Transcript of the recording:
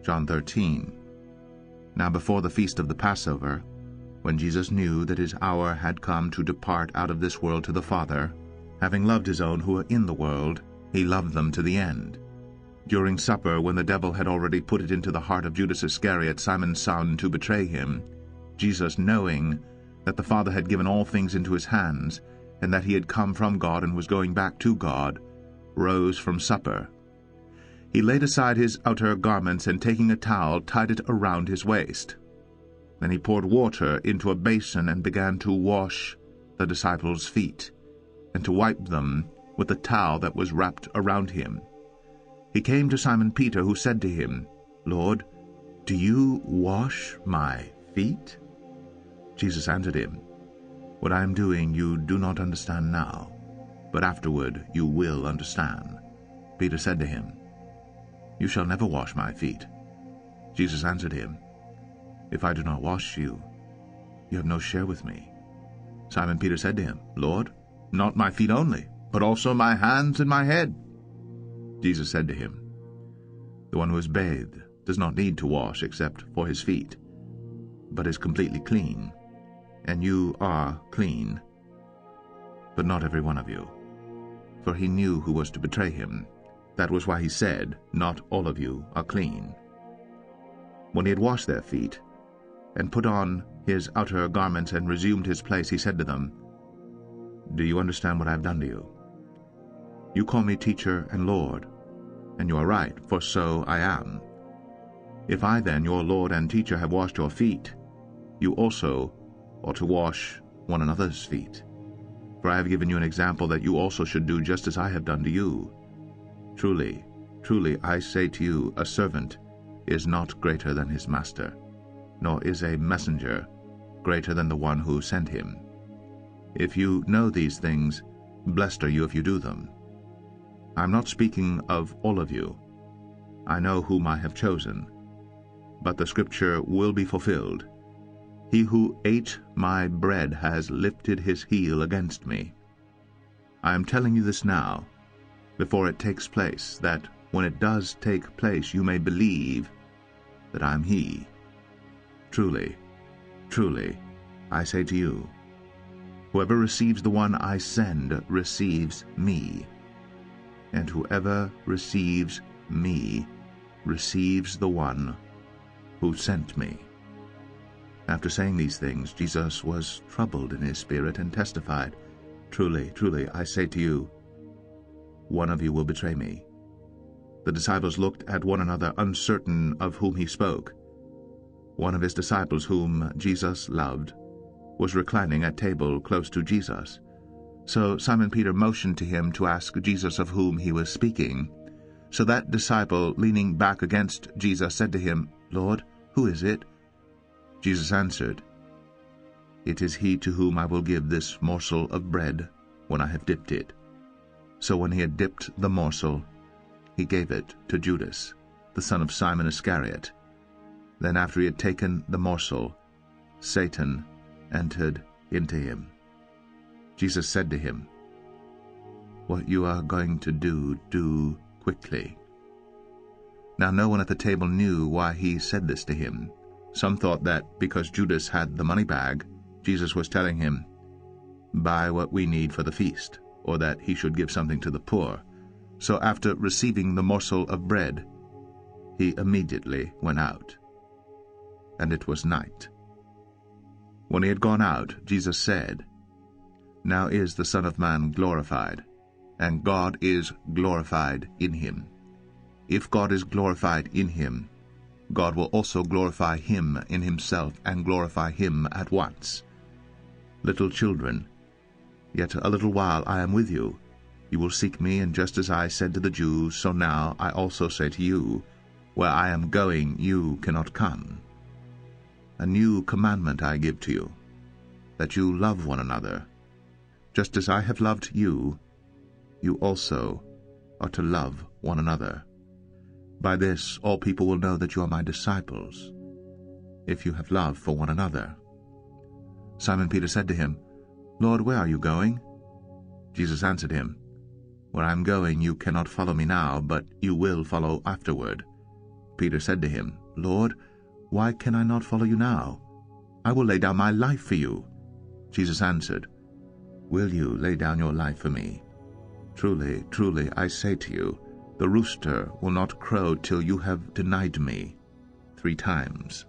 John 13. Now before the feast of the Passover, when Jesus knew that his hour had come to depart out of this world to the Father, having loved his own who were in the world, he loved them to the end. During supper, when the devil had already put it into the heart of Judas Iscariot, Simon's son, to betray him, Jesus, knowing that the Father had given all things into his hands, and that he had come from God and was going back to God, rose from supper. He laid aside his outer garments, and taking a towel, tied it around his waist. Then he poured water into a basin and began to wash the disciples' feet, and to wipe them with the towel that was wrapped around him. He came to Simon Peter, who said to him, "Lord, do you wash my feet?" Jesus answered him, "What I am doing you do not understand now, but afterward you will understand." Peter said to him, "You shall never wash my feet." Jesus answered him, "If I do not wash you, you have no share with me." Simon Peter said to him, "Lord, not my feet only, but also my hands and my head." Jesus said to him, "The one who is bathed does not need to wash except for his feet, but is completely clean, and you are clean, but not every one of you." For he knew who was to betray him. That was why he said, "Not all of you are clean." When he had washed their feet, and put on his outer garments and resumed his place, he said to them, "Do you understand what I have done to you? You call me teacher and Lord, and you are right, for so I am. If I then, your Lord and teacher, have washed your feet, you also ought to wash one another's feet. For I have given you an example that you also should do just as I have done to you. Truly, truly, I say to you, a servant is not greater than his master, nor is a messenger greater than the one who sent him. If you know these things, blessed are you if you do them. I am not speaking of all of you. I know whom I have chosen. But the scripture will be fulfilled. He who ate my bread has lifted his heel against me. I am telling you this now, before it takes place, that when it does take place you may believe that I am he. Truly, truly, I say to you, whoever receives the one I send receives me, and whoever receives me receives the one who sent me." After saying these things, Jesus was troubled in his spirit and testified, "Truly, truly, I say to you, one of you will betray me." The disciples looked at one another, uncertain of whom he spoke. One of his disciples, whom Jesus loved, was reclining at table close to Jesus. So Simon Peter motioned to him to ask Jesus of whom he was speaking. So that disciple, leaning back against Jesus, said to him, "Lord, who is it?" Jesus answered, "It is he to whom I will give this morsel of bread when I have dipped it." So when he had dipped the morsel, he gave it to Judas, the son of Simon Iscariot. Then after he had taken the morsel, Satan entered into him. Jesus said to him, "What you are going to do, do quickly." Now no one at the table knew why he said this to him. Some thought that because Judas had the money bag, Jesus was telling him, "Buy what we need for the feast," or that he should give something to the poor. So after receiving the morsel of bread, he immediately went out. And it was night. When he had gone out, Jesus said, "Now is the Son of Man glorified, and God is glorified in him. If God is glorified in him, God will also glorify him in himself, and glorify him at once. Little children, yet a little while I am with you. You will seek me, and just as I said to the Jews, so now I also say to you, where I am going you cannot come. A new commandment I give to you, that you love one another. Just as I have loved you, you also are to love one another. By this all people will know that you are my disciples, if you have love for one another." Simon Peter said to him, "Lord, where are you going?" Jesus answered him, "Where I am going you cannot follow me now, but you will follow afterward." Peter said to him, "Lord, why can I not follow you now? I will lay down my life for you." Jesus answered, "Will you lay down your life for me? Truly, truly, I say to you, the rooster will not crow till you have denied me 3 times."